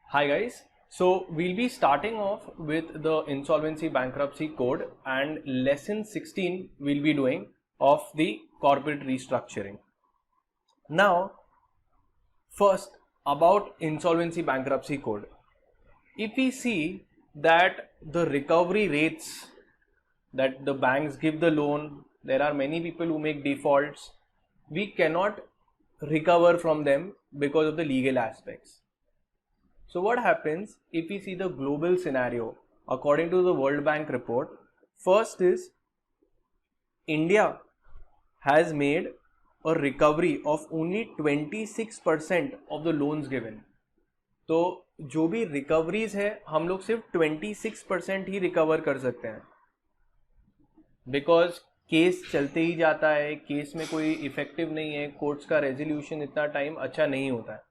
Hi guys. So we'll be starting off with the insolvency bankruptcy code and lesson 16 we'll be doing of the corporate restructuring. Now, first about insolvency bankruptcy code. If we see that the recovery rates that the banks give the loan, there are many people who make defaults. We cannot recover from them because of the legal aspects. So what happens if we see the global scenario according to the World Bank report? First is India has made a recovery of only 26% of the loans given. तो जो भी recoveries है हम लोग सिर्फ 26% ही recover कर सकते हैं बिकॉज केस चलते ही जाता है, केस में कोई इफेक्टिव नहीं है, कोर्ट्स का रेजोल्यूशन इतना टाइम अच्छा नहीं होता है,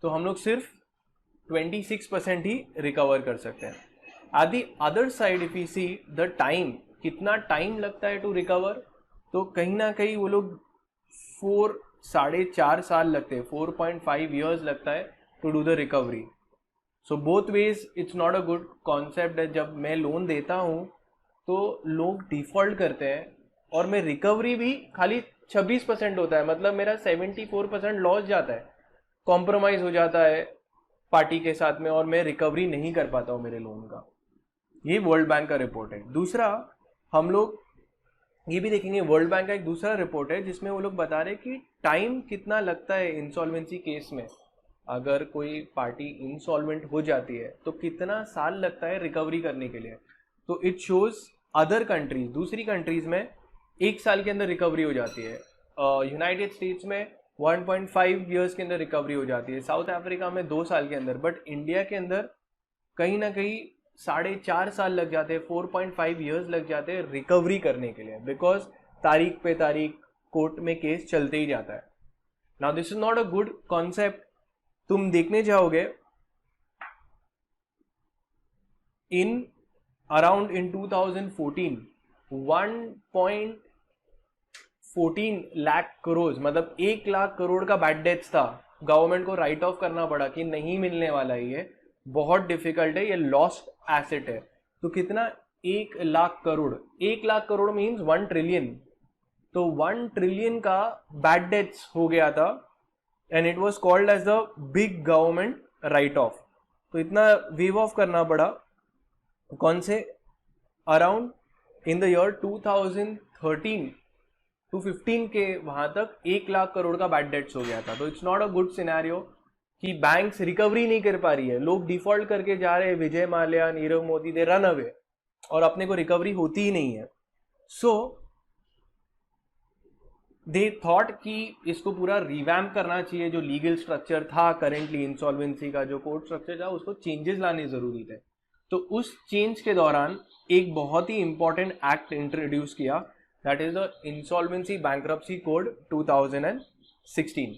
तो हम लोग सिर्फ 26% ही रिकवर कर सकते हैं. At the other side if you see the time, कितना टाइम लगता है टू रिकवर, तो कहीं ना कहीं वो लोग 4.5 साल लगते हैं, 4.5 years लगता है to do the recovery. So both ways it's not a good concept है. जब मैं लोन देता हूँ तो लोग डिफॉल्ट करते हैं और मैं रिकवरी भी खाली 26% होता है, मतलब मेरा 74% लॉस जाता है, कॉम्प्रोमाइज हो जाता है पार्टी के साथ में और मैं रिकवरी नहीं कर पाता हूँ मेरे लोन का. ये वर्ल्ड बैंक का रिपोर्ट है. दूसरा हम लोग ये भी देखेंगे, वर्ल्ड बैंक का एक दूसरा रिपोर्ट है जिसमें वो लोग बता रहे कि टाइम कितना लगता है इंसॉल्वेंसी केस में. अगर कोई पार्टी इंसॉल्वेंट हो जाती है तो कितना साल लगता है रिकवरी करने के लिए. तो इट शोज अदर कंट्रीज, दूसरी कंट्रीज में 1 साल के अंदर रिकवरी हो जाती है, यूनाइटेड स्टेट्स में 1.5 years के अंदर रिकवरी हो जाती है, साउथ अफ्रीका में 2 साल के अंदर, बट इंडिया के अंदर कहीं ना कहीं 4.5 साल लग जाते हैं, 4.5 years लग जाते हैं रिकवरी करने के लिए, बिकॉज तारीख पे तारीख कोर्ट में केस चलते ही जाता है. Now this is not a good concept. तुम देखने जाओगे in around in 2014 1.14 lakh crore, मतलब 1 लाख करोड़ का बैड डेट्स था. गवर्नमेंट को राइट ऑफ करना पड़ा कि नहीं मिलने वाला है, ये बहुत डिफिकल्ट है, ये लॉस्ट एसेट है. तो कितना, 1 लाख करोड़. 1 lakh crore means 1 trillion. तो 1 ट्रिलियन का बैड डेट्स हो गया था and it was called as the big government write off. तो इतना वेव ऑफ करना पड़ा. कौन से, around in the year 2013 to 15 के वहां तक 1 लाख करोड़ का बैड डेट्स हो गया था. तो it's not a good scenario कि बैंक्स रिकवरी नहीं कर पा रही है, लोग डिफॉल्ट करके जा रहे हैं, Vijay Mallya, Nirav Modi, they ran away, और अपने को रिकवरी होती ही नहीं है. सो दे थॉट कि इसको पूरा रिवैम्प करना चाहिए. जो लीगल स्ट्रक्चर था करेंटली इंसॉल्वेंसी का, जो कोर्ट स्ट्रक्चर था, उसको चेंजेस लाने जरूरी थे. तो उस चेंज के दौरान एक बहुत ही इंपॉर्टेंट एक्ट इंट्रोड्यूस किया, that is the insolvency bankruptcy code 2016.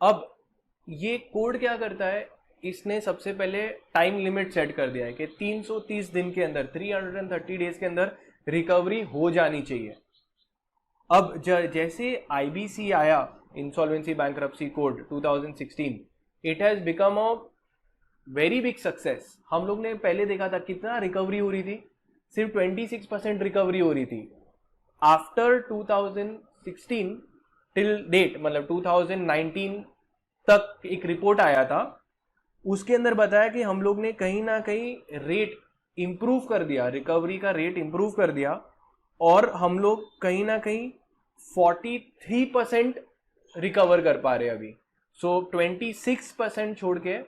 अब ये कोड क्या करता है, इसने सबसे पहले टाइम लिमिट सेट कर दिया है कि 330 दिन के अंदर, 330 डेज के अंदर रिकवरी हो जानी चाहिए. अब जैसे आईबीसी आया, insolvency bankruptcy code 2016, it has become a very big success. हम लोग ने पहले देखा था कितना रिकवरी हो रही थी, सिर्फ 26% रिकवरी हो रही थी. आफ्टर 2016 टिल डेट, मतलब 2019 तक एक रिपोर्ट आया था, उसके अंदर बताया कि हम लोग ने कहीं ना कहीं रेट इंप्रूव कर दिया, रिकवरी का रेट इंप्रूव कर दिया, और हम लोग कहीं ना कहीं 43% रिकवर कर पा रहे अभी. सो 26% छोड़ के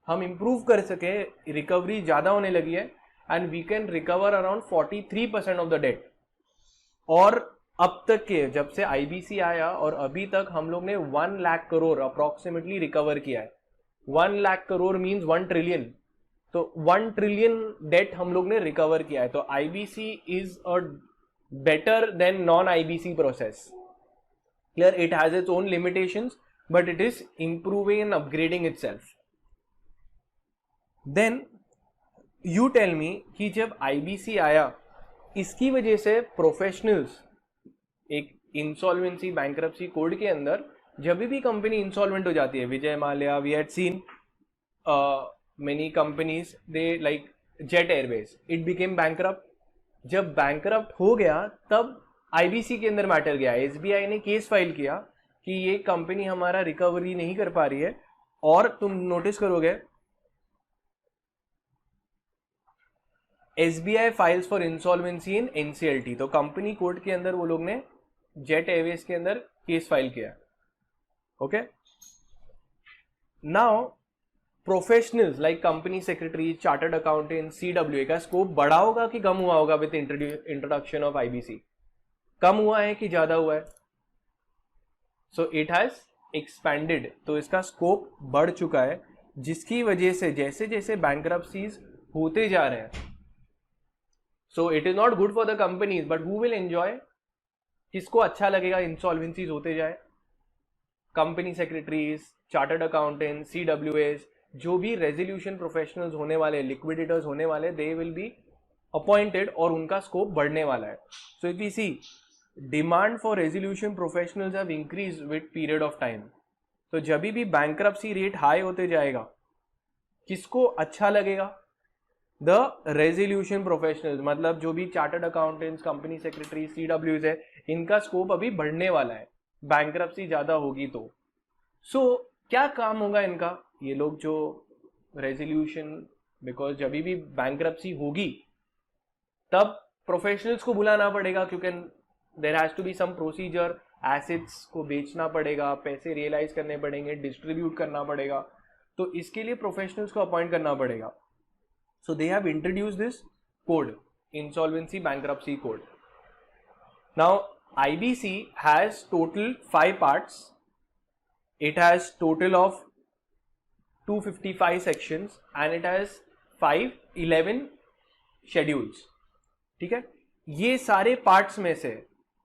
हम इंप्रूव कर सके, रिकवरी ज्यादा होने लगी है, and we can recover around 43% of the debt. और अब तक के, जब से आईबीसी आया और अभी तक हम लोग ने 1 लाख करोड़ अप्रोक्सीमेटली रिकवर किया है. 1 लाख करोड़ मीन्स 1 ट्रिलियन. तो 1 ट्रिलियन डेट हम लोग ने रिकवर किया है. तो IBC is a better than non-IBC process. Clear, it has its own limitations, but it is improving and upgrading itself. Then you tell me कि जब IBC आया, इसकी वजह से प्रोफेशनल्स, एक इंसॉल्वेंसी बैंक्रप्सी कोड के अंदर जब भी कंपनी इंसॉल्वेंट हो जाती है, Vijay Mallya, we had seen many companies they like Jet Airways, it became bankrupt. जब bankrupt हो गया तब आईबीसी के अंदर मैटर गया, एसबीआई ने केस फाइल किया कि ये कंपनी हमारा रिकवरी नहीं कर पा रही है, और तुम नोटिस करोगे SBI files for insolvency in NCLT, तो कंपनी कोर्ट के अंदर वो लोग ने जेट एयरवेज के अंदर केस फाइल किया. Okay, now professionals like company secretary, chartered accountant, CWA का स्कोप बढ़ा होगा कि कम हुआ होगा विद इंट्रोडक्शन ऑफ आईबीसी? कम हुआ है कि ज्यादा हुआ है? सो इट हैज एक्सपैंडेड, तो इसका स्कोप बढ़ चुका है, जिसकी वजह से जैसे जैसे बैंक्रप्सीज होते जा रहे हैं, so it is not good for the companies, but who will enjoy? किसको अच्छा लगेगा इंसॉल्वेंसीज होते जाए? Company secretaries, chartered accountant, CWS, जो भी रेजोल्यूशन प्रोफेशनल्स होने वाले, लिक्विडेटर्स होने वाले, दे विल बी अपॉइंटेड और उनका स्कोप बढ़ने वाला है. So if you see, demand for resolution professionals have increase with period of time. तो जब भी बैंक्रप्सी रेट हाई होते जाएगा, किसको अच्छा लगेगा? द रेजोल्यूशन प्रोफेशनल्स, मतलब जो भी चार्टर्ड अकाउंटेंट्स, कंपनी सेक्रेटरी, सीडब्ल्यूज है, इनका स्कोप अभी बढ़ने वाला है, बैंक्रप्सी ज्यादा होगी तो. सो क्या काम होगा इनका? ये लोग जो रेजोल्यूशन, बिकॉज जब भी बैंक्रप्सी होगी तब प्रोफेशनल्स को बुलाना पड़ेगा, क्योंकि there has to be some procedure, assets को बेचना पड़ेगा, पैसे रियलाइज करने पड़ेंगे, डिस्ट्रीब्यूट करना पड़ेगा, तो इसके लिए प्रोफेशनल्स को अपॉइंट करना पड़ेगा. So they have introduced this code, insolvency bankruptcy code. Now IBC has total 5 parts. It has total of 255 sections and it has 11 schedules. ठीक है, ये सारे पार्ट्स में से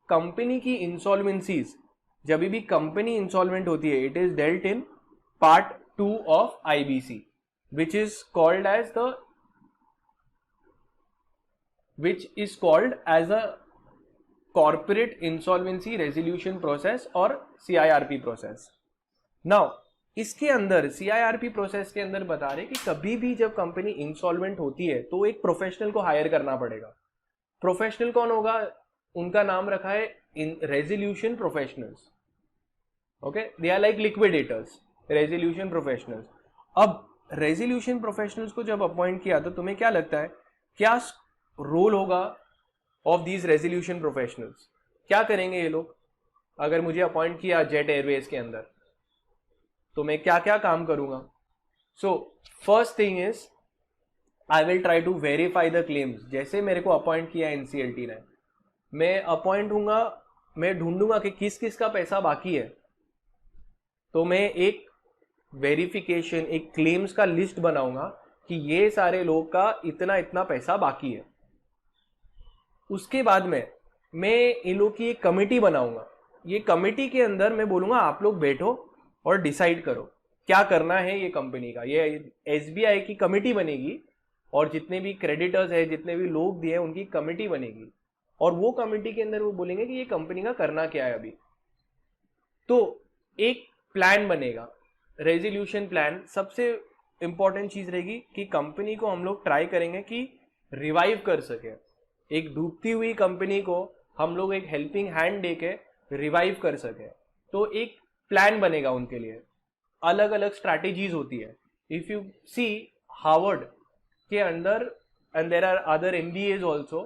कंपनी की इंसॉल्वेंसीज, जब भी कंपनी इंसॉल्वेंट होती है, it is dealt in part 2 of IBC, which is called as a corporate insolvency resolution process और CIRP process. Now इसके अंदर CIRP प्रोसेस के अंदर बता रहे कि कभी भी जब कंपनी इंसॉल्वेंट होती है तो एक प्रोफेशनल को हायर करना पड़ेगा. प्रोफेशनल कौन होगा? उनका नाम रखा है इन resolution professionals. Okay, they are like liquidators, resolution professionals. अब रेजोल्यूशन प्रोफेशनल्स को जब अपॉइंट किया तो तुम्हें क्या लगता है, क्या रोल होगा ऑफ दीज रेजोल्यूशन प्रोफेशनल्स? क्या करेंगे ये लोग? अगर मुझे अपॉइंट किया जेट एयरवेज के अंदर, तो मैं क्या क्या काम करूंगा? So first thing is I will try to verify the claims. जैसे मेरे को अपॉइंट किया एनसीएलटी ने, मैं अपॉइंट हूंगा, मैं ढूंढूंगा कि किस किस का पैसा बाकी है. तो मैं एक वेरिफिकेशन, एक क्लेम्स का लिस्ट बनाऊंगा कि ये सारे लोग का इतना इतना पैसा बाकी है. उसके बाद में मैं इन लोग की एक कमेटी बनाऊंगा. ये कमेटी के अंदर मैं बोलूंगा आप लोग बैठो और डिसाइड करो क्या करना है ये कंपनी का. ये एसबीआई की कमेटी बनेगी और जितने भी क्रेडिटर्स है, जितने भी लोग दिए उनकी कमेटी बनेगी, और वो कमेटी के अंदर वो बोलेंगे कि ये कंपनी का करना क्या है अभी. तो एक प्लान बनेगा, रेजोल्यूशन प्लान. सबसे इंपॉर्टेंट चीज रहेगी कि कंपनी को हम लोग ट्राई करेंगे कि रिवाइव कर सके. एक डूबती हुई कंपनी को हम लोग एक हेल्पिंग हैंड देके रिवाइव कर सके. तो एक प्लान बनेगा उनके लिए. अलग अलग स्ट्रैटेजीज होती है. इफ यू सी हार्वर्ड के अंदर, and there are other MBAs also,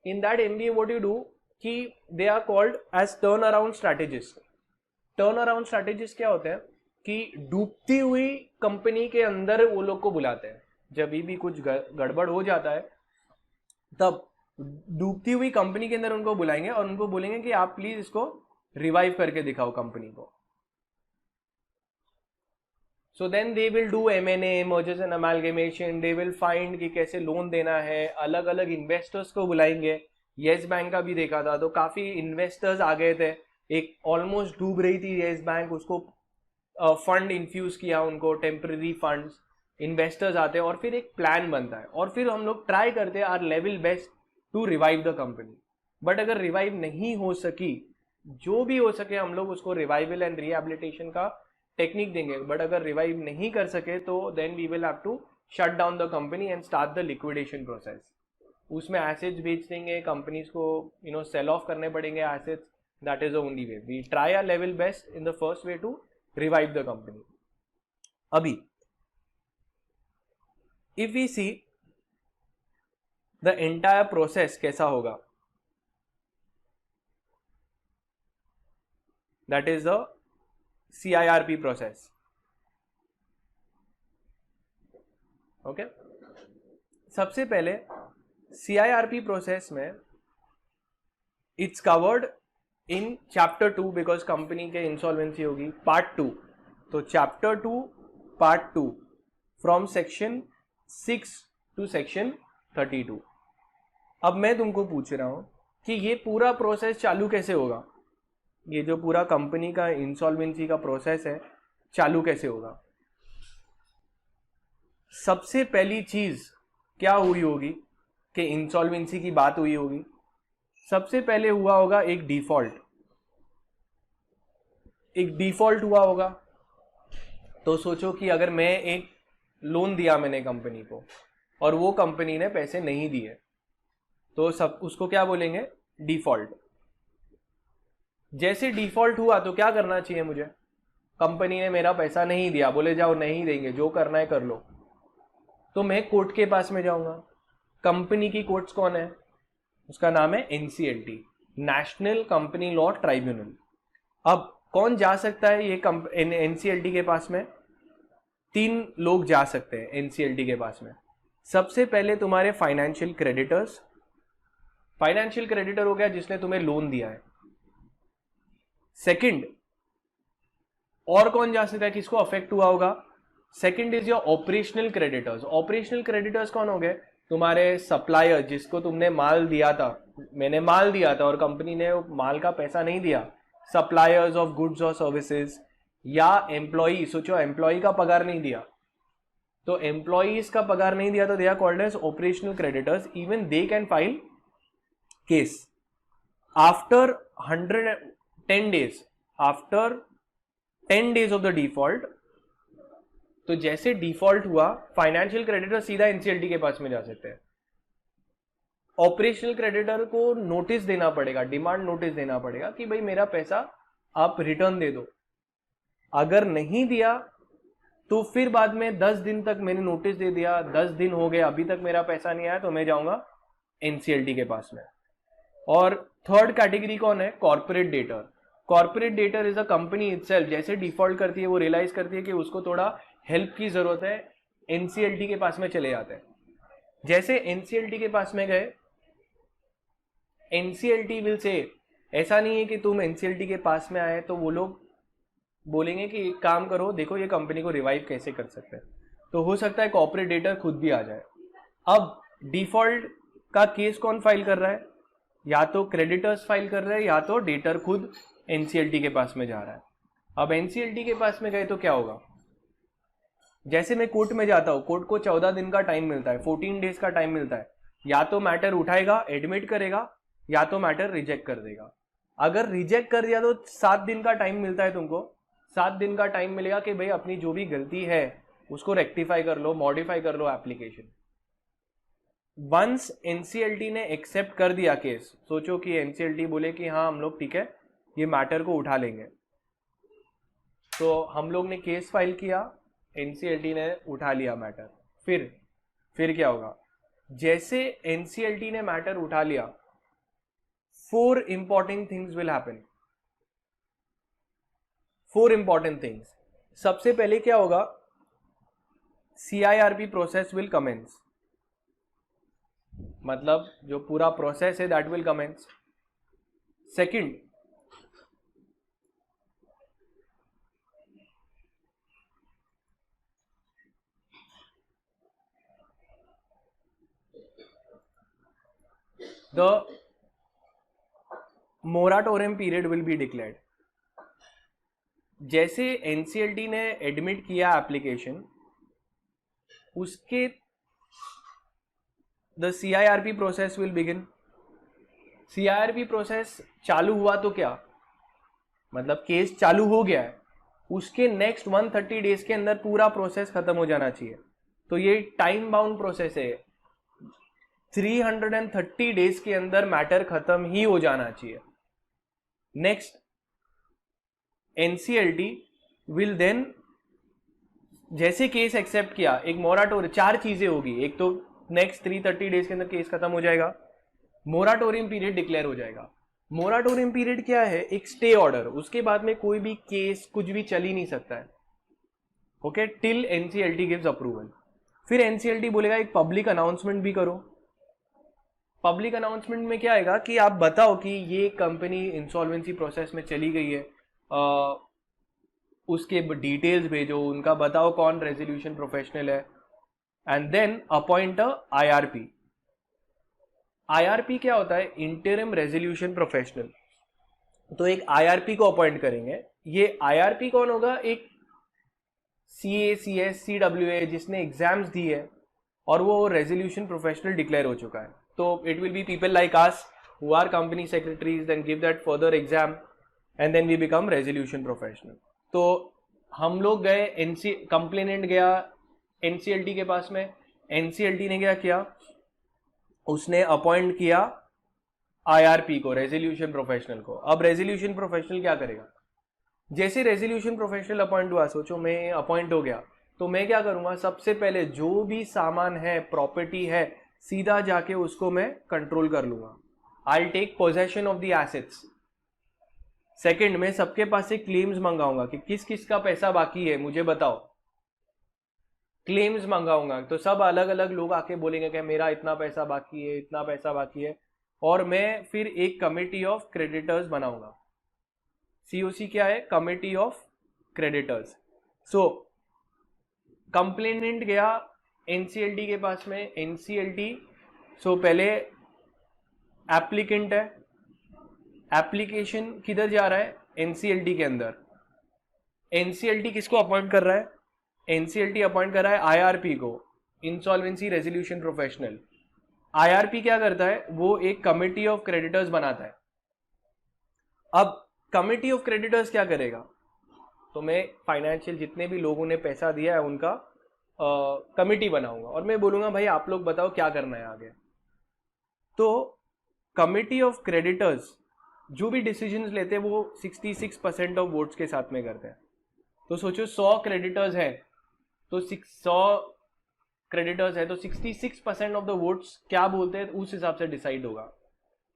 in that MBA what you do कि they are called as turn around strategist. Turn around strategist क्या होते हैं कि डूबती हुई कंपनी के अंदर वो लोग को बुलाते हैं. जब भी कुछ गड़बड़ हो जाता है तब डूबती हुई कंपनी के अंदर उनको बुलाएंगे और उनको बोलेंगे कि आप प्लीज इसको रिवाइव करके दिखाओ कंपनी को. So then they will do M&A, mergers and amalgamation. They will find कि कैसे लोन देना है. अलग अलग इन्वेस्टर्स को बुलाएंगे. येस बैंक का भी देखा था तो काफी इन्वेस्टर्स आ गए थे. एक ऑलमोस्ट डूब रही थी येस बैंक, उसको फंड इन्फ्यूज किया, उनको टेम्पररी फंड्स. इन्वेस्टर्स आते हैं और फिर एक प्लान बनता है और फिर हम लोग ट्राई करते हैं our level best to revive the company. But अगर रिवाइव नहीं हो सकी, जो भी हो सके हम लोग उसको रिवाइवल एंड रिहेबिलिटेशन का टेक्निक देंगे. बट अगर रिवाइव नहीं कर सके तो then we will have to shut down the company and start the liquidation process. उसमें एसेट्स बेच देंगे, कंपनीज को सेल ऑफ करने पड़ेंगे assets. That is the only way. We try our level best in the first way to revive the company. अभी if we see the entire process कैसा होगा, that is the CIRP process. Okay, सबसे पहले CIRP process में it's covered in chapter 2 because company के insolvency होगी. Part 2, तो chapter 2 part 2 from section 6 to section 32. अब मैं तुमको पूछ रहा हूं कि ये पूरा प्रोसेस चालू कैसे होगा. ये जो पूरा कंपनी का इंसॉल्वेंसी का प्रोसेस है चालू कैसे होगा. सबसे पहली चीज क्या हुई होगी कि इंसॉल्वेंसी की बात हुई होगी. सबसे पहले हुआ होगा एक डिफॉल्ट. एक डिफॉल्ट हुआ होगा. तो सोचो कि अगर मैं एक लोन दिया मैंने कंपनी को और वो कंपनी ने पैसे नहीं दिए, तो सब उसको क्या बोलेंगे, डिफॉल्ट. जैसे डिफॉल्ट हुआ तो क्या करना चाहिए मुझे. कंपनी ने मेरा पैसा नहीं दिया, बोले जाओ नहीं देंगे, जो करना है कर लो. तो मैं कोर्ट के पास में जाऊंगा. कंपनी की कोर्ट्स कौन है, उसका नाम है NCLT, national company law tribunal. अब कौन जा सकता है ये NCLT के पास में. 3 लोग जा सकते हैं NCLT के पास में. सबसे पहले तुम्हारे फाइनेंशियल क्रेडिटर्स. फाइनेंशियल क्रेडिटर हो गया जिसने तुम्हें लोन दिया है. सेकंड, और कौन जा सकता है किसको अफेक्ट हुआ होगा. Second is your operational creditors. Operational creditors कौन हो गए, तुम्हारे सप्लायर जिसको तुमने माल दिया था. मैंने माल दिया था और कंपनी ने माल का पैसा नहीं दिया. सप्लायर्स ऑफ गुड्स और सर्विसेज, या एम्प्लॉई. सोचो एम्प्लॉई का पगार नहीं दिया, तो एम्प्लॉईज का पगार नहीं दिया तो they are called as operational creditors. Even they can file case after 110 days. After 10 days of the default. तो जैसे डिफॉल्ट हुआ, फाइनेंशियल क्रेडिटर सीधा NCLT के पास में जा सकते हैं. ऑपरेशनल क्रेडिटर को नोटिस देना पड़ेगा, डिमांड नोटिस देना पड़ेगा कि भाई मेरा पैसा आप रिटर्न दे दो. अगर नहीं दिया तो फिर बाद में 10 दिन तक मैंने नोटिस दे दिया, 10 दिन हो गए अभी तक मेरा पैसा नहीं आया, तो मैं जाऊंगा NCLT के पास में. और थर्ड कैटेगरी कौन है, corporate debtor. Corporate debtor is a company itself. जैसे डिफॉल्ट करती है वो रियलाइज करती है कि उसको थोड़ा हेल्प की जरूरत है, NCLT के पास में चले जाते हैं. जैसे NCLT के पास में गए, NCLT विल से, ऐसा नहीं है कि तुम NCLT के पास में आए तो वो लोग बोलेंगे कि एक काम करो, देखो ये कंपनी को रिवाइव कैसे कर सकते हैं. तो हो सकता है कॉर्पोरेट डेटर खुद भी आ जाए. अब डिफॉल्ट का केस कौन फाइल कर रहा है, या तो क्रेडिटर्स फाइल कर रहे हैं या तो डेटर खुद NCLT के पास में जा रहा है. अब NCLT के पास में गए तो क्या होगा, जैसे मैं कोर्ट में जाता हूं, कोर्ट को 14 दिन का टाइम मिलता है, 14 डेज का टाइम मिलता है. या तो मैटर उठाएगा, एडमिट करेगा, या तो मैटर रिजेक्ट कर देगा. अगर रिजेक्ट कर दिया तो 7 दिन का टाइम मिलता है तुमको. 7 दिन का टाइम मिलेगा कि भाई अपनी जो भी गलती है उसको रेक्टिफाई कर लो, मॉडिफाई कर लो एप्लीकेशन. वंस NCLT ने एक्सेप्ट कर दिया केस, सोचो कि NCLT बोले कि हाँ हम लोग ठीक है ये मैटर को उठा लेंगे, तो हम लोग ने केस फाइल किया, NCLT ने उठा लिया मैटर. फिर क्या होगा, जैसे NCLT ने मैटर उठा लिया, 4 important things will happen. 4 important things. सबसे पहले क्या होगा, CIRP प्रोसेस विल कमेंस. मतलब जो पूरा प्रोसेस है that will commence. Second, the moratorium period will be declared. जैसे NCLT ने एडमिट किया एप्लीकेशन, उसके the CIRP process will begin. CIRP process चालू हुआ तो क्या मतलब, केस चालू हो गया है, उसके नेक्स्ट 130 डेज के अंदर पूरा प्रोसेस खत्म हो जाना चाहिए. तो ये टाइम बाउंड प्रोसेस है, 330 डेज के अंदर मैटर खत्म ही हो जाना चाहिए. नेक्स्ट, एनसीएलटी विल देन, जैसे केस एक्सेप्ट किया, एक मोराटोरियम, 4 चीजें होगी. एक तो नेक्स्ट 330 डेज के अंदर केस खत्म हो जाएगा, मोराटोरियम पीरियड डिक्लेयर हो जाएगा. मोराटोरियम पीरियड क्या है? एक स्टे ऑर्डर, उसके बाद में कोई भी केस कुछ भी चल ही नहीं सकता है. Okay, till NCLT gives approval. फिर एनसीएलटी बोलेगा एक पब्लिक अनाउंसमेंट भी करो. पब्लिक अनाउंसमेंट में क्या आएगा कि आप बताओ कि ये कंपनी इंसॉल्वेंसी प्रोसेस में चली गई है, उसके डिटेल्स भेजो, उनका बताओ कौन रेजोल्यूशन प्रोफेशनल है, and then appoint a IRP. IRP क्या होता है? Interim resolution professional. तो एक आईआरपी को अपॉइंट करेंगे. ये आईआरपी कौन होगा? एक सीए, सीएस, सीडब्ल्यूए जिसने एग्जाम्स दी है और वो रेजोल्यूशन प्रोफेशनल डिक्लेयर हो चुका है. तो it will be people like us who are company secretaries, then give that further exam and then we become resolution professional. तो हम लोग गए, कंप्लेनेंट गया एनसीएलटी के पास में, एनसीएलटी ने क्या किया? उसने अपॉइंट किया आईआरपी को, रेजोल्यूशन प्रोफेशनल को. अब रेजोल्यूशन प्रोफेशनल क्या करेगा? जैसे रेजोल्यूशन प्रोफेशनल अपॉइंट हुआ, सोचो मैं अपॉइंट हो गया, तो मैं क्या करूंगा? सबसे पहले जो भी सामान है, प्रॉपर्टी है, सीधा जाके उसको मैं कंट्रोल कर लूंगा. I'll take possession of the assets. Second, में सबके पास से क्लेम्स मंगाऊंगा कि किस किस का पैसा बाकी है मुझे बताओ. क्लेम्स मंगाऊंगा तो सब अलग अलग लोग आके बोलेंगे कि मेरा इतना पैसा बाकी है, इतना पैसा बाकी है, और मैं फिर एक कमिटी ऑफ क्रेडिटर्स बनाऊंगा. सीओसी क्या है? Committee of creditors. So complainant गया एनसीएलटी के पास में. एनसीएलटी पहले एप्लीकेंट है, एप्लीकेशन किधर जा रहा है? एनसीएलटी के अंदर. एनसीएलटी किसको अपॉइंट कर रहा है? एनसीएलटी अपॉइंट कर रहा है आईआरपी को, इंसॉल्वेंसी रेजोल्यूशन प्रोफेशनल. आईआरपी क्या करता है? वो एक कमिटी ऑफ क्रेडिटर्स बनाता है. अब कमिटी ऑफ क्रेडिटर्स क्या करेगा? तो मैं फाइनेंशियल जितने भी लोगों ने पैसा दिया है उनका कमिटी बनाऊंगा और मैं बोलूंगा भाई आप लोग बताओ क्या करना है आगे. तो कमिटी ऑफ क्रेडिटर्स जो भी डिसीजंस लेते हैं वो 66% ऑफ वोट्स के साथ में करते हैं. तो सोचो 100 क्रेडिटर्स हैं, तो 100 क्रेडिटर्स है तो 66% ऑफ द वोट्स क्या बोलते हैं उस हिसाब से डिसाइड होगा.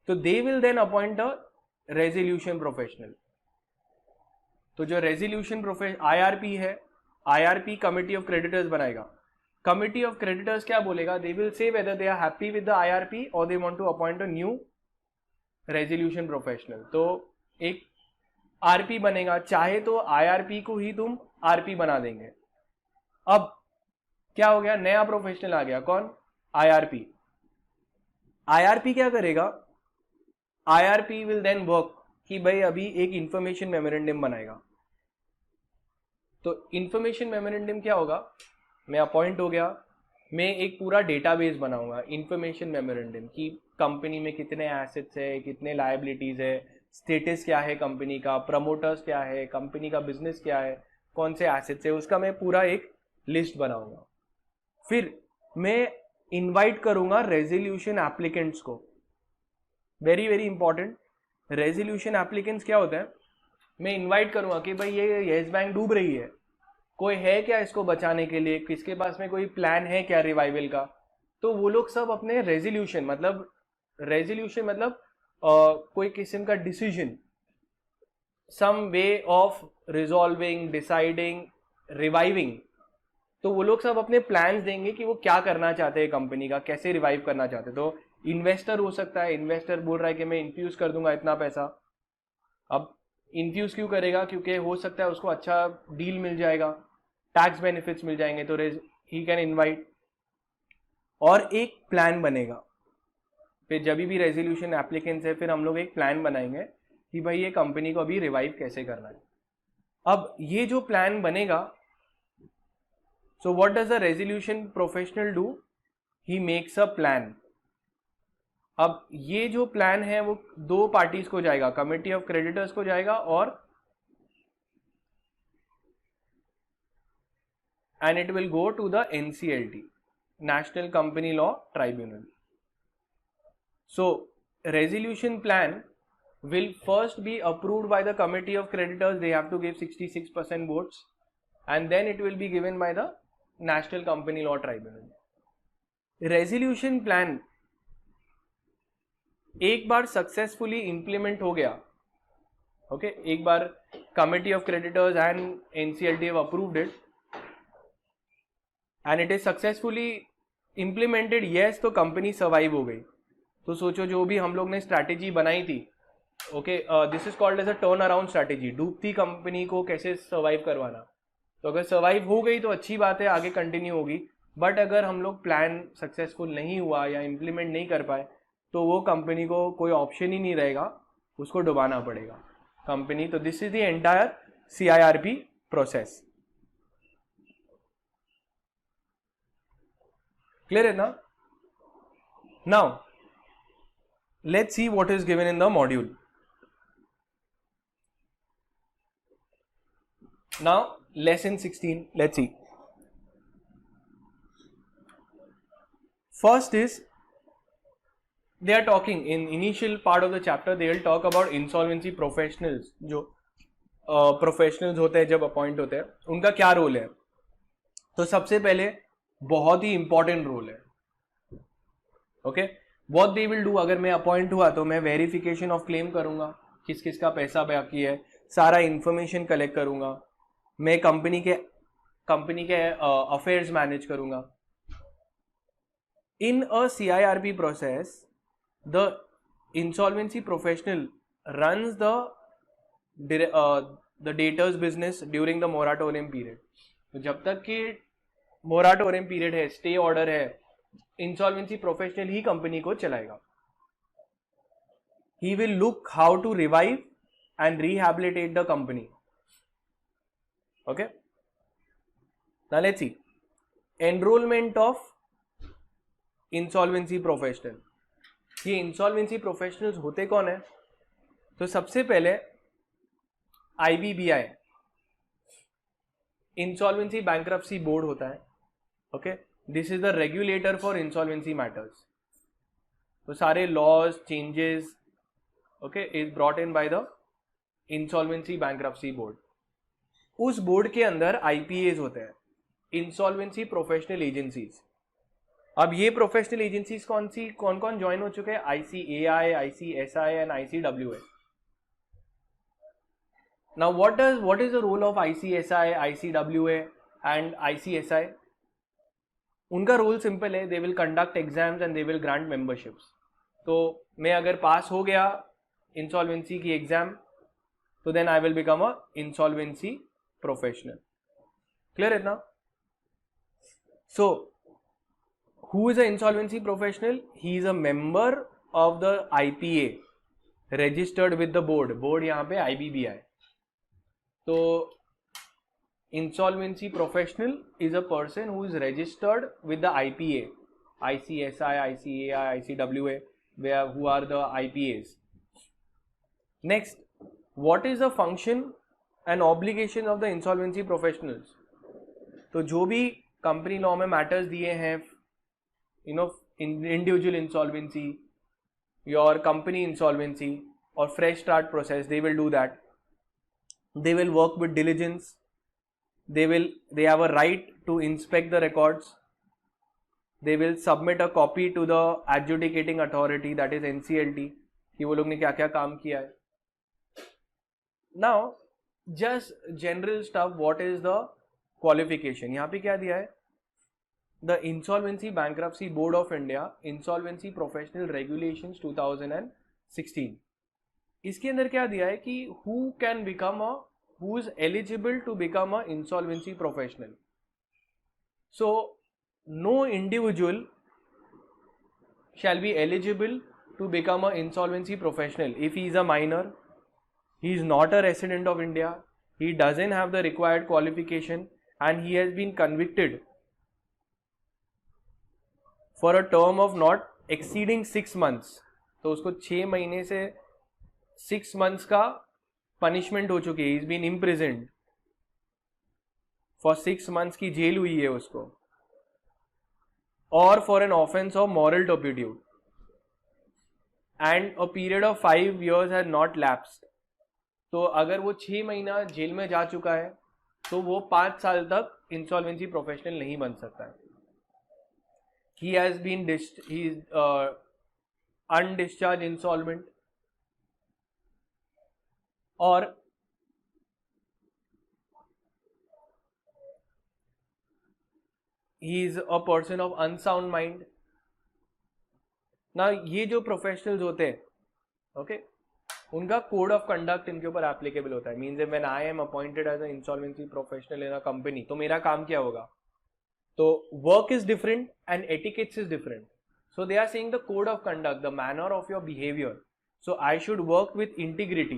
तो they will then appoint a resolution professional. तो जो रेजोल्यूशन आईआरपी है, आईआरपी कमिटी ऑफ क्रेडिटर्स बनाएगा. कमिटी ऑफ क्रेडिटर्स क्या बोलेगा? They will say whether they are happy with the IRP और they want to appoint a new resolution professional. तो एक RP बनेगा, चाहे तो आईआरपी को ही तुम आरपी बना देंगे. अब क्या हो गया? नया प्रोफेशनल आ गया. कौन? आईआरपी. आईआरपी क्या करेगा? आईआरपी विल देन वर्क कि भाई अभी एक इंफॉर्मेशन मेमोरेंडम बनाएगा. तो इंफॉर्मेशन मेमोरेंडम क्या होगा? मैं अपॉइंट हो गया, मैं एक पूरा डेटाबेस बनाऊंगा इंफॉर्मेशन मेमोरेंडम की कंपनी में कितने एसेट्स है, कितने लायबिलिटीज है, स्टेटस क्या है कंपनी का, प्रमोटर्स क्या है, कंपनी का बिजनेस क्या है, कौन से एसेट्स है, उसका मैं पूरा एक लिस्ट बनाऊंगा. फिर मैं इनवाइट करूंगा रेजोल्यूशन एप्लीकेंट्स को. Very very important, resolution applicants क्या होता है? मैं इनवाइट करूंगा कि भाई ये येस बैंक डूब रही है, कोई है क्या इसको बचाने के लिए, किसके पास में कोई प्लान है क्या रिवाइवल का. तो वो लोग सब अपने रेजोल्यूशन मतलब कोई किस्म का decision, some way of resolving, deciding, reviving, तो वो लोग सब अपने प्लान्स देंगे कि वो क्या करना चाहते हैं कंपनी का, कैसे रिवाइव करना चाहते हैं. तो इन्वेस्टर हो सकता है, इन्वेस्टर बोल रहा है कि मैं इन्फ्यूज कर दूंगा इतना पैसा. अब इन्फ्यूज क्यों करेगा? क्योंकि हो सकता है उसको अच्छा डील मिल जाएगा, टैक्स बेनिफिट्स मिल जाएंगे, तो ही कैन इनवाइट. और एक प्लान बनेगा. फिर जब भी रेजोल्यूशन एप्लीकेंट्स है फिर हम लोग एक प्लान बनाएंगे कि भाई ये कंपनी को अभी रिवाइव कैसे करना है. अब ये जो प्लान बनेगा, so what does the resolution professional do? He makes a plan. अब ये जो प्लान है वो 2 पार्टीज को जाएगा, कमिटी ऑफ क्रेडिटर्स को जाएगा और and it will go to the NCLT. National Company Law Tribunal. So resolution plan will first be approved by the committee of creditors. They have to give 66% votes, and then it will be given by the National Company Law Tribunal. Resolution plan एक बार successfully implement हो गया, okay, एक बार committee of creditors and NCLT have approved it and it is successfully implemented, yes, तो company survive हो गई. तो सोचो जो भी हम लोग ने स्ट्रैटेजी बनाई थी, okay, this is called as a turn around strategy. डूबती कंपनी को कैसे सर्वाइव करवाना. तो अगर सर्वाइव हो गई तो अच्छी बात है, आगे कंटिन्यू होगी. बट अगर हम लोग प्लान सक्सेसफुल नहीं हुआ या इम्प्लीमेंट नहीं कर पाए तो वो कंपनी को कोई ऑप्शन ही नहीं रहेगा, उसको डुबाना पड़ेगा कंपनी. तो this is the entire CIRP process. Clear है ना? Now let's see what is given in the module. Now lesson 16, let's see. First is they are talking in initial part of the chapter, they will talk about insolvency professionals. जो professionals होते हैं जब appoint होते हैं उनका क्या role है. तो सबसे पहले बहुत ही इंपॉर्टेंट रोल है, okay. What they will do, अगर मैं अपॉइंट हुआ तो मैं वेरिफिकेशन ऑफ क्लेम करूंगा, किस किस का पैसा बाकी है, सारा इंफॉर्मेशन कलेक्ट करूंगा, मैं कंपनी के अफेयर्स मैनेज करूंगा. In a CIRP process the insolvency professional runs the debtors business during the moratorium period. तो जब तक कि मोराटोरियम पीरियड है, स्टे ऑर्डर है, इंसॉल्वेंसी प्रोफेशनल ही कंपनी को चलाएगा. He will look how to revive and rehabilitate the company. Okay, now let's see enrollment of insolvency professional. ये insolvency professionals होते कौन है? तो सबसे पहले IBBI insolvency bankruptcy board होता है, okay, this is the regulator for insolvency matters. तो सारे laws changes, okay, is brought in by the insolvency bankruptcy board. उस बोर्ड के अंदर IPAs होते हैं, इंसॉल्वेंसी प्रोफेशनल एजेंसीज. अब ये प्रोफेशनल एजेंसीज कौन कौन ज्वाइन हो चुके हैं? ICAI, ICSI and ICWA. Now what is the role of ICSI, ICWA and ICSI? उनका रोल सिंपल है, they will conduct exams and they will grant memberships. तो मैं अगर पास हो गया इंसॉल्वेंसी की एग्जाम तो then I will become a insolvency professional. Clear it now? So who is an insolvency professional? He is a member of the IPA registered with the board. Board यहाँ पे IBBI. तो insolvency professional is a person who is registered with the IPA, ICSI, ICAI, ICWA, who are the IPAs. Next, what is the function and obligation of the insolvency professionals. तो जो भी company law में matters दिए हैं, you know, individual insolvency, your company insolvency और fresh start process, they will do that. They will work with diligence. They have a right to inspect the records. They will submit a copy to the adjudicating authority, that is NCLT, कि वो लोग ने क्या क्या काम किया है. Now just general stuff, what is the qualification. यहाँ पे क्या दिया है? The insolvency bankruptcy board of India insolvency professional regulations 2016. इसके अंदर क्या दिया है कि who can become who is eligible to become a insolvency professional. So no individual shall be eligible to become an insolvency professional if he is a minor, he is not a resident of India, he doesn't have the required qualification and he has been convicted for a term of not exceeding 6 months. तो उसको 6 महीने से 6 months का punishment हो चुकी है. he has been imprisoned for 6 months की jail हुई है उसको. or for an offense of moral turpitude and a period of 5 years has not lapsed. तो अगर वो 6 महीना जेल में जा चुका है तो वो 5 साल तक इंसॉल्वेंसी प्रोफेशनल नहीं बन सकता है. He has been undischarged insolvent, or he is a person of unsound mind. ना ये जो प्रोफेशनल्स होते हैं, ओके, उनका कोड ऑफ कंडक्ट इनके ऊपर एप्लीकेबल होता है. Means when I am appointed as a insolvency professional in a company, तो मेरा काम क्या होगा? तो work is different and etiquettes is different. So they are saying the code of conduct, the manner of your behavior. So I should work with integrity.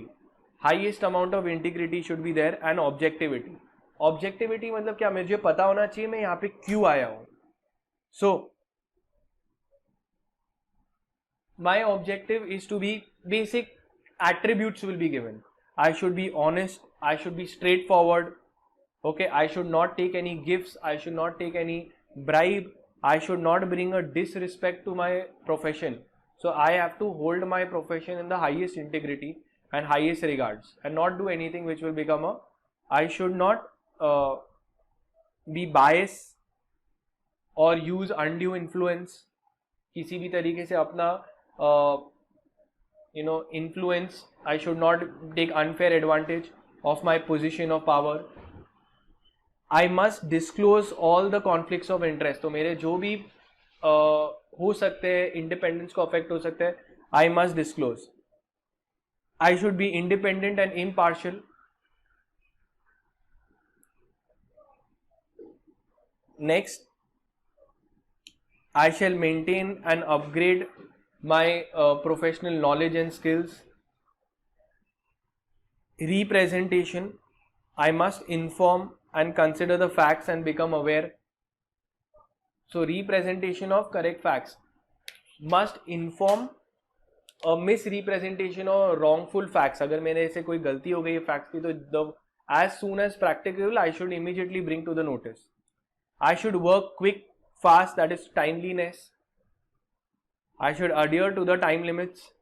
Highest amount of integrity should be there and objectivity. Objectivity मतलब क्या? मुझे पता होना चाहिए मैं यहाँ पे क्यों आया हूँ. So my objective is to be basic attributes will be given. I should be honest. I should be straightforward. Okay, I should not take any gifts. I should not take any bribe. I should not bring a disrespect to my profession. So I have to hold my profession in the highest integrity and highest regards and not do anything which will become a. I should not be biased or use undue influence. किसी भी तरीके से अपना influence. I should not take unfair advantage of my position of power. I must disclose all the conflicts of interest. तो मेरे जो भी हो सकते हैं इंडिपेंडेंस को अफेक्ट हो सकते हैं, I must disclose. I should be independent and impartial. Next, I shall maintain and upgrade my professional knowledge and skills. Representation, I must inform and consider the facts and become aware. So representation of correct facts, must inform a misrepresentation or wrongful facts. अगर मेरे से कोई गलती हो गई है facts की, तो as soon as practicable I should immediately bring to the notice. I should work quick, fast, that is timeliness. I should adhere to the time limits.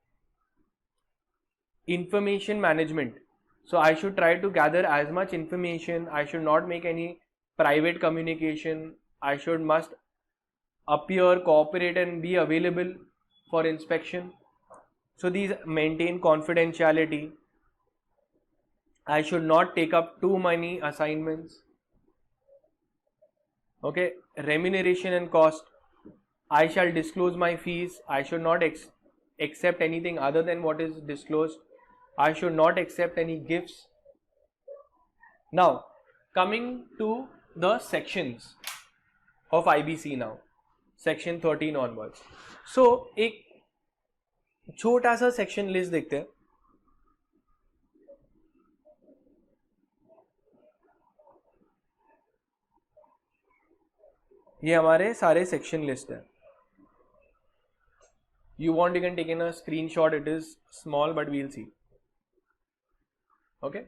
Information management. So I should try to gather as much information. I should not make any private communication. I must appear, cooperate and be available for inspection. So these maintain confidentiality. I should not take up too many assignments. Okay, remuneration and cost. I shall disclose my fees. I should not accept anything other than what is disclosed. I should not accept any gifts. Now, coming to the sections of IBC now, section 13 onwards. So, एक छोटा सा section list देखते हैं. ये हमारे सारे section list है. You want, you can take in a screenshot. It is small, but we'll see. Okay,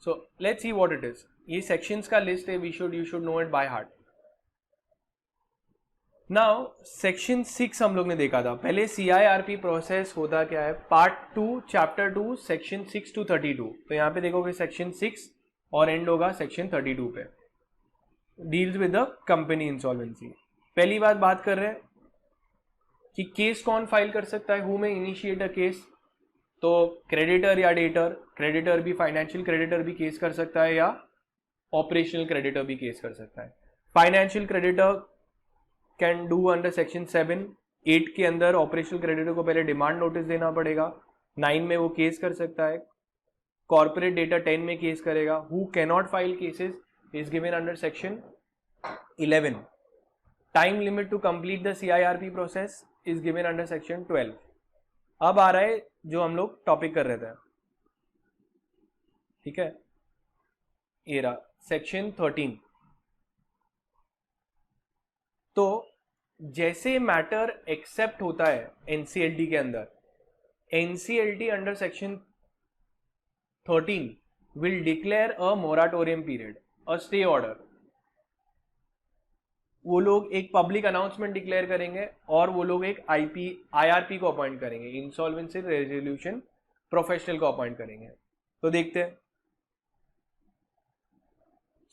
so let's see what it is. ये sections का list है. You should know it by heart. Now section 6 हम लोग ने देखा था. पहले CIRP process होता क्या है? Part 2 chapter 2 section 6 to 32. तो यहाँ पे देखोगे सेक्शन 6 और एंड होगा सेक्शन 32 पे. Deals with the company insolvency. पहली बात कर रहे हैं कि केस कौन फाइल कर सकता है. हु में इनिशिएट अ केस. तो क्रेडिटर या डेटर. क्रेडिटर भी, फाइनेंशियल क्रेडिटर भी केस कर सकता है या ऑपरेशनल क्रेडिटर भी केस कर सकता है. Financial creditor can do under section 7. 8 के अंदर ऑपरेशनल क्रेडिटर को पहले डिमांड नोटिस देना पड़ेगा. 9 में वो केस कर सकता है. कॉर्पोरेट डेटा 10 में केस करेगा. Who cannot file cases is given under section 11. Time limit to complete the CIRP process is given under section 12. अब आ रहा है जो हम लोग टॉपिक कर रहे थे. ठीक है, ये रहा सेक्शन 13. तो जैसे मैटर एक्सेप्ट होता है NCLT के अंदर, NCLT under section 13 will declare a moratorium period, a stay order. वो लोग एक पब्लिक अनाउंसमेंट डिक्लेयर करेंगे और वो लोग एक IRP को अपॉइंट करेंगे, इंसॉल्वेंसी रेजोल्यूशन प्रोफेशनल को अपॉइंट करेंगे। तो देखते हैं।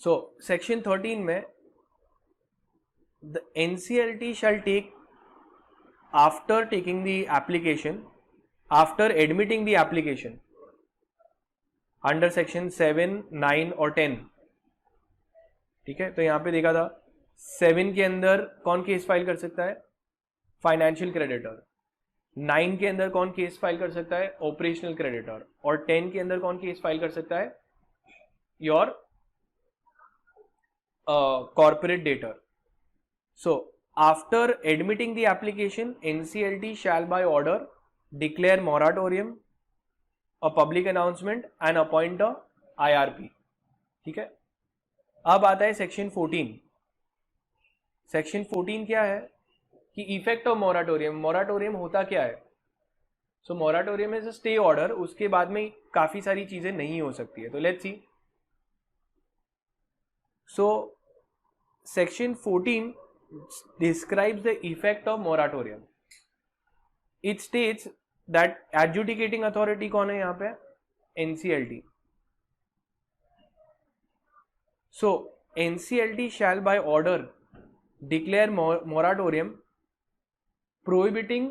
सो सेक्शन 13 में the NCLT shall take after taking the application, after admitting the application under section 7, 9 और 10। ठीक है, तो यहां पे देखा था 7 के अंदर कौन केस फाइल कर सकता है, फाइनेंशियल क्रेडिटर। 9 के अंदर कौन केस फाइल कर सकता है, ऑपरेशनल क्रेडिटर। और 10 के अंदर कौन केस फाइल कर सकता है, your corporate debtor. So after admitting the application NCLT shall by order declare moratorium, a public announcement and appoint a IRP। ठीक है, अब आता है सेक्शन 14। सेक्शन 14 क्या है कि इफेक्ट ऑफ मोराटोरियम। मोराटोरियम होता क्या है? So moratorium is a stay order, उसके बाद में काफी सारी चीजें नहीं हो सकती है। तो let's see. So section 14 describes the effect of moratorium. It states that adjudicating authority कौन है यहाँ पे, NCLT। So NCLT shall by order declare moratorium prohibiting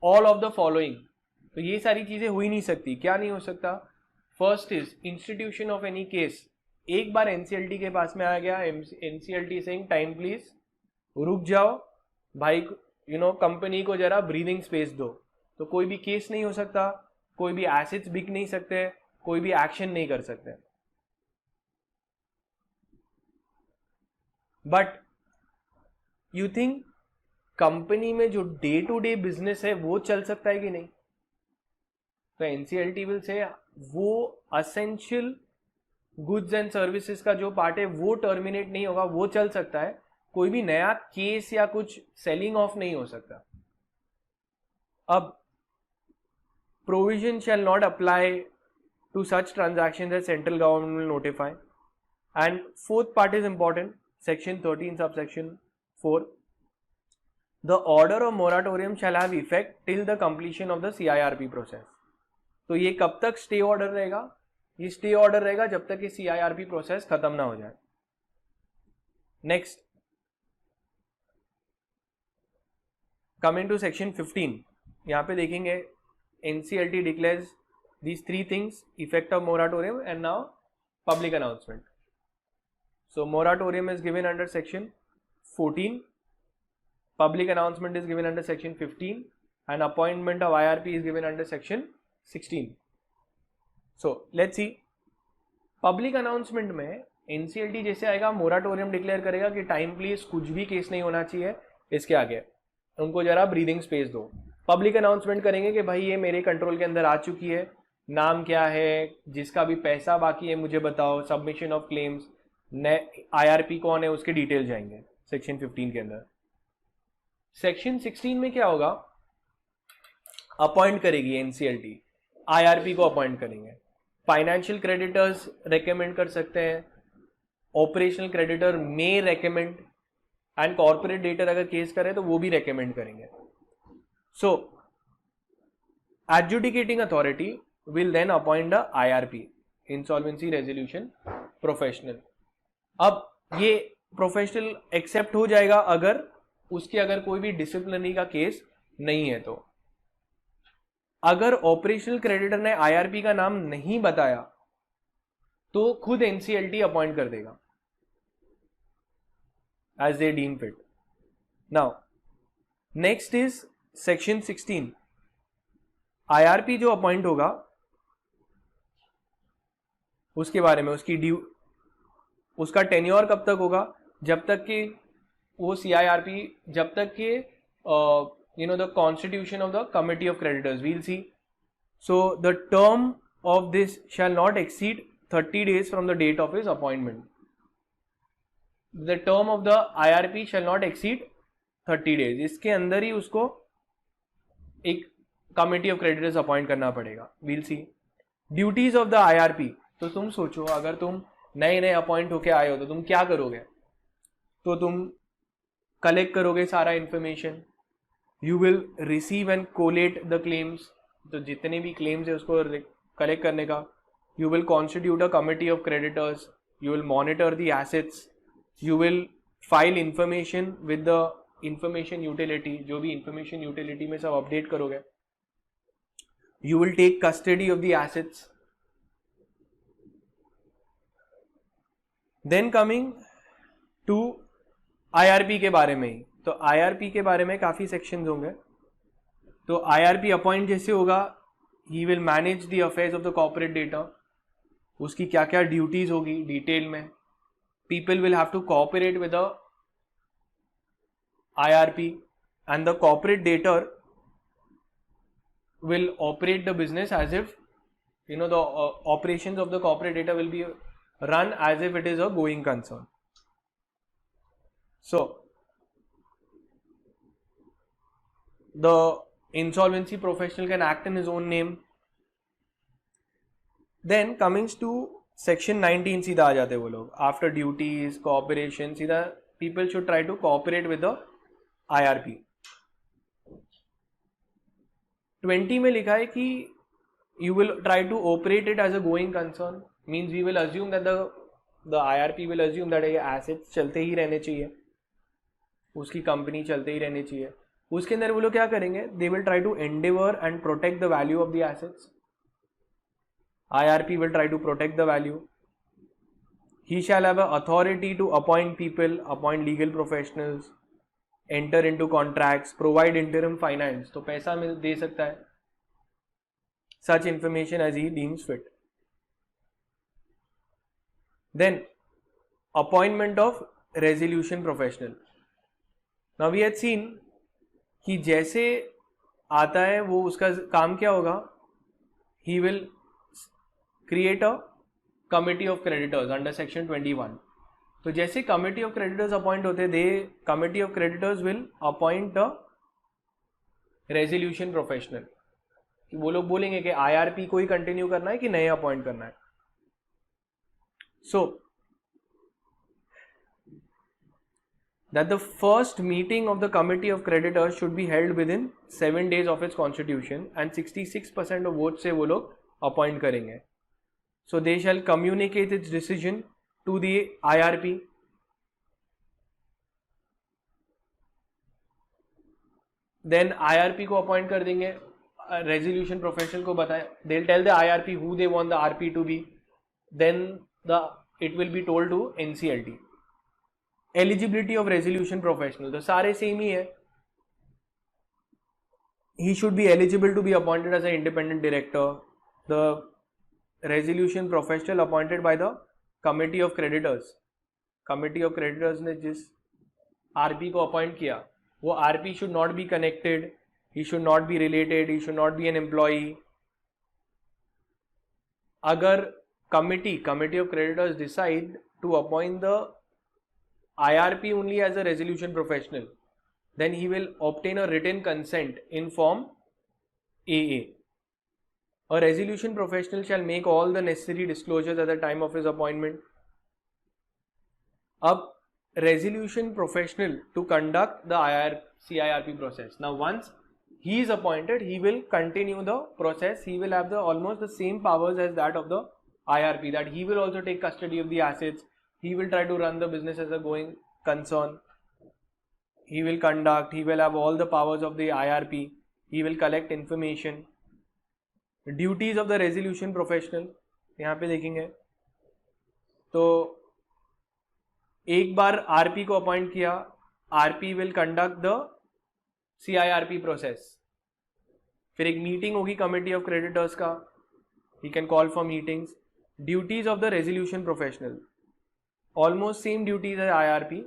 all of the following। तो ये सारी चीजें हो ही नहीं सकती। क्या नहीं हो सकता? First is institution of any case. एक बार NCLT के पास में आ गया, NCLT सेइंग टाइम प्लीज, रुक जाओ भाई, कंपनी को जरा ब्रीदिंग स्पेस दो, तो कोई भी केस नहीं हो सकता, कोई भी एसेट्स बिक नहीं सकते, कोई भी एक्शन नहीं कर सकते। बट यू थिंक कंपनी में जो डे टू डे बिजनेस है वो चल सकता है कि नहीं? तो NCLT विल से वो असेंशियल गुड्स एंड सर्विसेज का जो पार्ट है वो टर्मिनेट नहीं होगा, वो चल सकता है। कोई भी नया केस या कुछ सेलिंग ऑफ नहीं हो सकता। अब provision shall not apply to such transactions as central government will notify. And fourth part is important, section 13 sub section 4, the order of moratorium shall have effect till the completion of the CIRP process. तो ये कब तक stay order रहेगा? ये stay order रहेगा जब तक ये CIRP प्रोसेस खत्म ना हो जाए। नेक्स्ट, कमिंग टू सेक्शन 15, यहां पे देखेंगे NCLT declares these three things: effect of moratorium and now public announcement. So moratorium is given under section 14, public announcement is given under section 15, and appointment of IRP is given under section 16. So let's see, public announcement में NCLT जैसे आएगा moratorium declare करेगा कि time please, कुछ भी case नहीं होना चाहिए इसके आगे, उनको जरा ब्रीदिंग स्पेस दो। पब्लिक अनाउंसमेंट करेंगे कि भाई ये मेरे कंट्रोल के अंदर आ चुकी है, नाम क्या है, जिसका भी पैसा बाकी है मुझे बताओ, सबमिशन ऑफ क्लेम्स, IRP कौन है, उसके डिटेल जाएंगे सेक्शन 15 के अंदर। सेक्शन 16 में क्या होगा? अपॉइंट करेगी NCLT, IRP को अपॉइंट करेंगे। फाइनेंशियल क्रेडिटर्स रेकमेंड कर सकते हैं, operational creditor may recommend, and corporate debtor अगर केस करे तो वो भी रेकमेंड करेंगे। So adjudicating authority will then appoint the IRP, insolvency resolution professional. अब ये प्रोफेशनल एक्सेप्ट हो जाएगा अगर उसके अगर कोई भी डिसिप्लिनरी का केस नहीं है। तो अगर ऑपरेशनल क्रेडिटर ने IRP का नाम नहीं बताया तो खुद NCLT अपॉइंट कर देगा as they deem fit. Now next is section 16। IRP जो अपॉइंट होगा उसके बारे में, उसका टेन्योर कब तक होगा? जब तक कि वो CIRP, जब तक कि the constitution of the committee of creditors, we'll see. So the term of this shall not exceed 30 days from the date of his appointment. The term of the IRP shall not exceed 30 days। इसके अंदर ही उसको एक committee of creditors appoint करना पड़ेगा। We'll see. Duties of the IRP, तो तुम सोचो अगर तुम नए नए अपॉइंट होके आए हो तो तुम क्या करोगे? तो तुम कलेक्ट करोगे सारा information. You will receive and collate the claims, तो जितने भी क्लेम्स है उसको कलेक्ट करने का. You will constitute a committee of creditors. You will monitor the assets. You will file information with the information utility, जो भी इंफॉर्मेशन यूटिलिटी में सब अपडेट करोगे. You will take custody of the assets. Then coming to IRP के बारे में ही, तो IRP के बारे में काफी सेक्शंस होंगे. तो IRP अपॉइंट जैसे होगा, he will manage the affairs of the corporate debtor. उसकी क्या क्या ड्यूटीज होगी डिटेल में. People will have to cooperate with the IRP and the corporate debtor will operate the business as if, you know, the operations of the corporate debtor will be run as if it is a going concern. So the insolvency professional can act in his own name. Then coming to section 19, सीधा आ जाते वो लोग. After duties, cooperation, सीधा people should try to cooperate with the IRP. 20 में लिखा है कि you will try to operate it as a going concern, means we will assume that the IRP will assume that ये assets चलते ही रहने चाहिए, उसकी कंपनी चलते ही रहनी चाहिए. उसके अंदर वो लोग क्या करेंगे, they will try to endeavor and protect the value of the assets. IRP will try to protect the value. He shall have an authority to appoint people, appoint legal professionals, enter into contracts, provide interim finance, तो पैसा मिल दे सकता है. Such information as he deems fit. Then appointment of resolution professional. Now we had seen कि जैसे आता है वो उसका काम क्या होगा, he will create a committee of creditors under section 21. तो जैसे कमिटी ऑफ क्रेडिटर्स अपॉइंट होते हैं, they committee of creditors will appoint a resolution professional. वो लोग बोलेंगे कि IRP को ही कंटिन्यू करना है कि नए अपॉइंट करना है. So that the first meeting of the committee of creditors should be held within 7 days of its constitution and 66% of vote से वो लोग अपॉइंट करेंगे. So they shall communicate its decision to the IRP. Then IRP को appoint कर देंगे, resolution professional को बताएं. They'll tell the IRP who they want the RP to be. Then it will be told to NCLT. Eligibility of resolution professional, तो सारे same ही है. He should be eligible to be appointed as an independent director. The resolution professional appointed by the committee of creditors, committee of creditors ने जिस RP को appoint किया, वो RP should not be connected, he should not be related, he should not be an employee. अगर committee of creditors decide to appoint the IRP only as a resolution professional, then he will obtain a written consent in form AA. A resolution professional shall make all the necessary disclosures at the time of his appointment. अब resolution professional to conduct the CIRP process. Now once he is appointed, he will continue the process. He will have almost the same powers as that of the IRP, that he will also take custody of the assets. He will try to run the business as a going concern. He will conduct, he will have all the powers of the IRP. He will collect information. Duties of the resolution professional यहाँ पे देखेंगे. तो एक बार RP को appoint किया, RP will conduct the CIRP process. फिर एक मीटिंग होगी कमिटी ऑफ क्रेडिटर्स का, he can call for meetings. Duties of the resolution professional, almost same duties है IRP,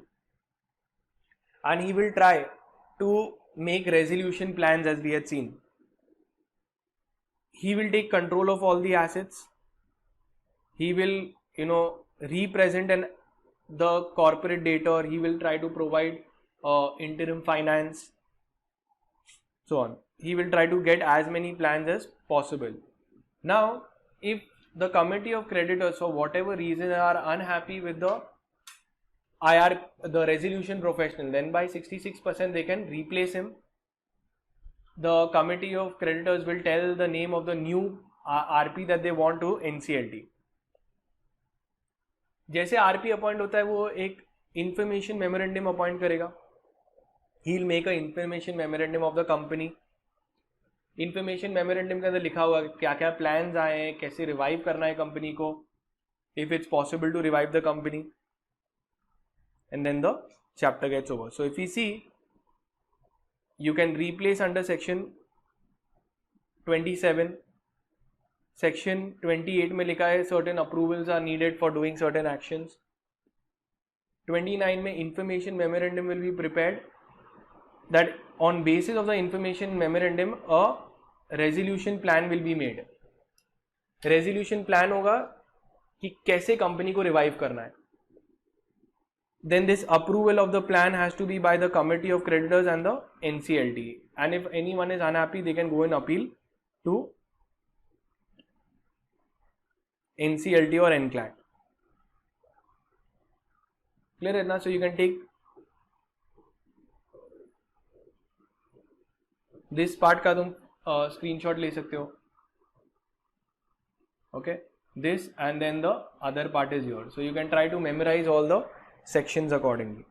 and he will try to make resolution plans as we had seen. He will take control of all the assets. He will, represent the corporate debtor. He will try to provide interim finance, so on. He will try to get as many plans as possible. Now, if the committee of creditors for whatever reason are unhappy with the IR, the resolution professional, then by 66% they can replace him. The committee of creditors will tell the name of the new RP that they want to NCLT. जैसे RP appoint होता है वो एक information memorandum appoint करेगा. He will make a information memorandum of the company. Information memorandum के अंदर लिखा हुआ क्या क्या प्लान्स आए हैं, कैसे रिवाइव करना है कंपनी को, if it's possible to revive the company, and then the chapter gets over. So if we see, you can replace under section 27. Section 28 में लिखा है certain approvals are needed for doing certain actions. 29 में information memorandum will be prepared, that on basis of the information memorandum a resolution plan will be made. resolution plan होगा कि कैसे company को revive करना है. Then this approval of the plan has to be by the committee of creditors and the NCLT. And if anyone is unhappy, they can go and appeal to NCLT or NCLAT. Clear है ना? So you can take this part का तुम screenshot ले सकते हो. Okay, this and then the other part is yours. So you can try to memorize all the sections accordingly.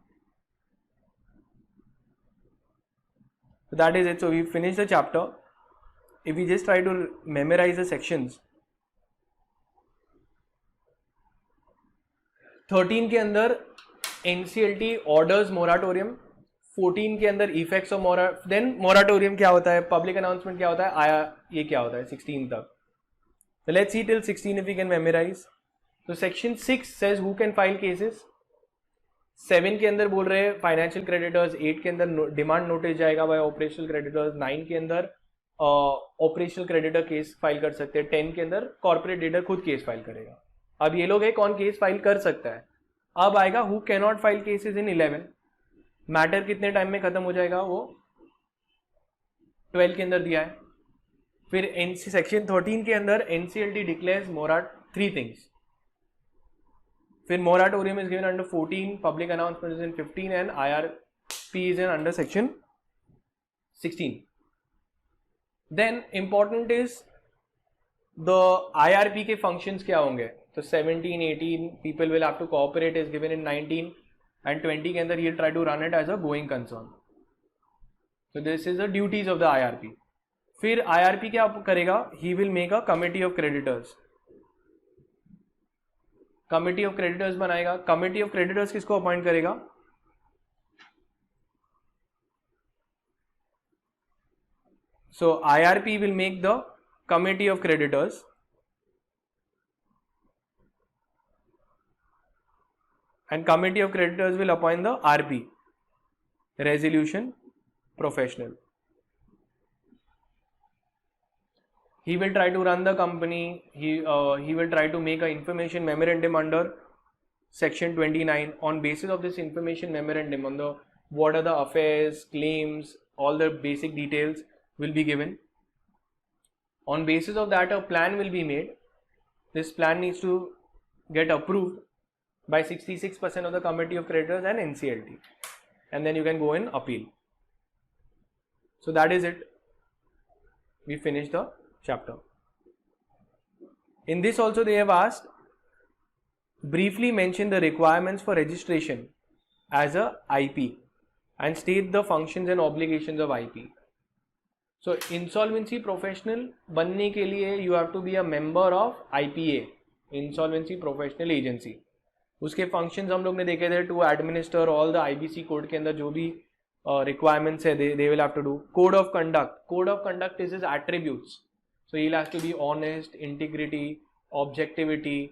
So that is it. So we finished the chapter. If we just try to memorize the sections, 13 के अंदर NCLT orders moratorium, 14 के अंदर effects of then moratorium क्या होता है, public announcement क्या होता है, आया ये क्या होता है 16 तक. So let's see till 16 if we can memorize. So section 6 says who can file cases. 7 के अंदर बोल रहे हैं फाइनेंशियल क्रेडिटर्स, 8 के अंदर डिमांड नोटिस जाएगा बाय ऑपरेशनल क्रेडिटर्स, 9 के अंदर ऑपरेशनल क्रेडिटर केस फाइल कर सकते हैं, 10 के अंदर कॉर्पोरेट डेटर खुद केस फाइल करेगा. अब ये लोग है कौन केस फाइल कर सकता है. अब आएगा who can not file cases in 11. Matter कितने टाइम में खत्म हो जाएगा वो 12 के अंदर दिया है. फिर सेक्शन 13 के अंदर NCLT डिक्लेयर्स मोराट 3 थिंग्स. फिर moratorium is given under 14, public announcement is in 15 and IRP is in under section 16. Then important is the IRP के functions क्या होंगे. तो 17, 18 people will have to cooperate is given in 19 and 20 के अंदर he'll try to run it as a going concern. So this is the duties of the IRP. फिर IRP क्या करेगा, he will make a committee of creditors. Committee of creditors बनाएगा. Committee of creditors किसको appoint करेगा, so IRP will make the committee of creditors and committee of creditors will appoint the RP, resolution professional. He will try to run the company. He will try to make an information memorandum under section 29. On basis of this information memorandum, on the what are the affairs, claims, all the basic details will be given. On basis of that, a plan will be made. This plan needs to get approved by 66% of the committee of creditors and NCLT, and then you can go in appeal. So that is it. We finished the chapter. In this also they have asked, briefly mention the requirements for registration as a IP and state the functions and obligations of IP. So insolvency professional बनने के लिए you have to be a member of IPA, insolvency professional agency. उसके functions हम लोग ने देखे थे, to administer all the IBC code के अंदर जो भी requirements है they will have to do. Code of conduct is his attributes. So he'll have to be honest, integrity, objectivity,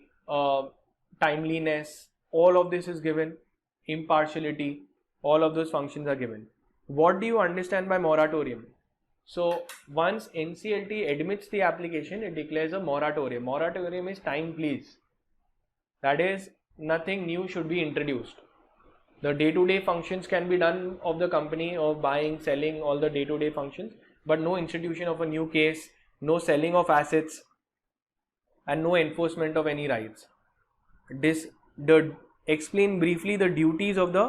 timeliness, all of this is given, impartiality, all of those functions are given. What do you understand by moratorium? So once NCLT admits the application, it declares a moratorium. Moratorium is time please. That is, nothing new should be introduced. The day-to-day functions can be done of the company, of buying, selling, all the day-to-day functions, but no institution of a new case, no selling of assets, and no enforcement of any rights. The explain briefly the duties of the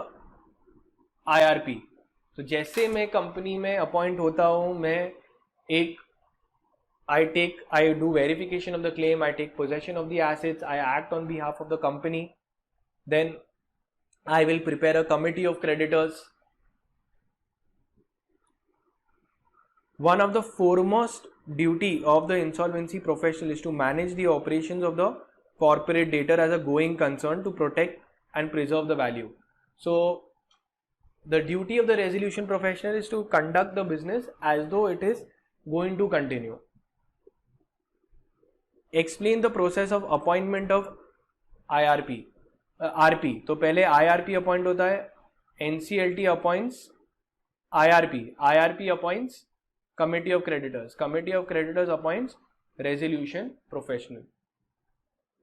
IRP. तो जैसे मैं company में appoint होता हूँ, मैं एक I do verification of the claim, I take possession of the assets, I act on behalf of the company, then I will prepare a committee of creditors. One of the foremost duty of the insolvency professional is to manage the operations of the corporate debtor as a going concern to protect and preserve the value. So the duty of the resolution professional is to conduct the business as though it is going to continue. Explain the process of appointment of IRP. RP, तो पहले IRP appoint होता है, NCLT appoints IRP, IRP appoints committee of creditors, committee of creditors appoints resolution professional.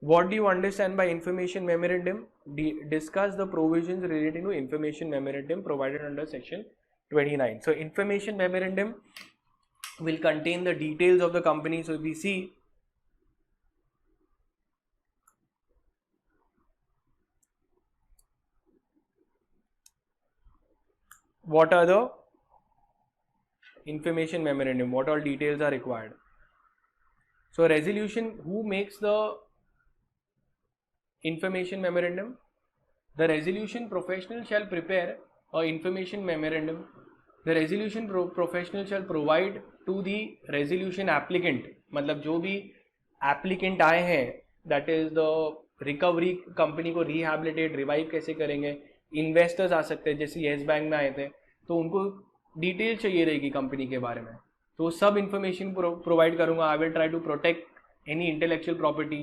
What do you understand by information memorandum? Discuss the provisions relating to information memorandum provided under section 29. So information memorandum will contain the details of the company. So if we see, what are the information memorandum, what all details are required. So resolution, who makes the information memorandum? The resolution professional shall prepare a information memorandum. The resolution professional shall provide to the resolution applicant, मतलब जो भी applicant आए हैं, that is the recovery company को rehabilitate, revive कैसे करेंगे, investors आ सकते हैं, जैसे येस बैंक में आए थे, तो उनको डिटेल चाहिए रहेगी कंपनी के बारे में, तो सब इंफॉर्मेशन प्रोवाइड करूंगा. I will try to protect any intellectual property,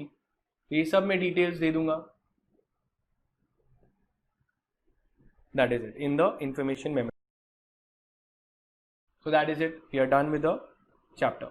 ये सब में डिटेल्स दे दूंगा. That is it in the information memo. So that is it. We are done with the chapter.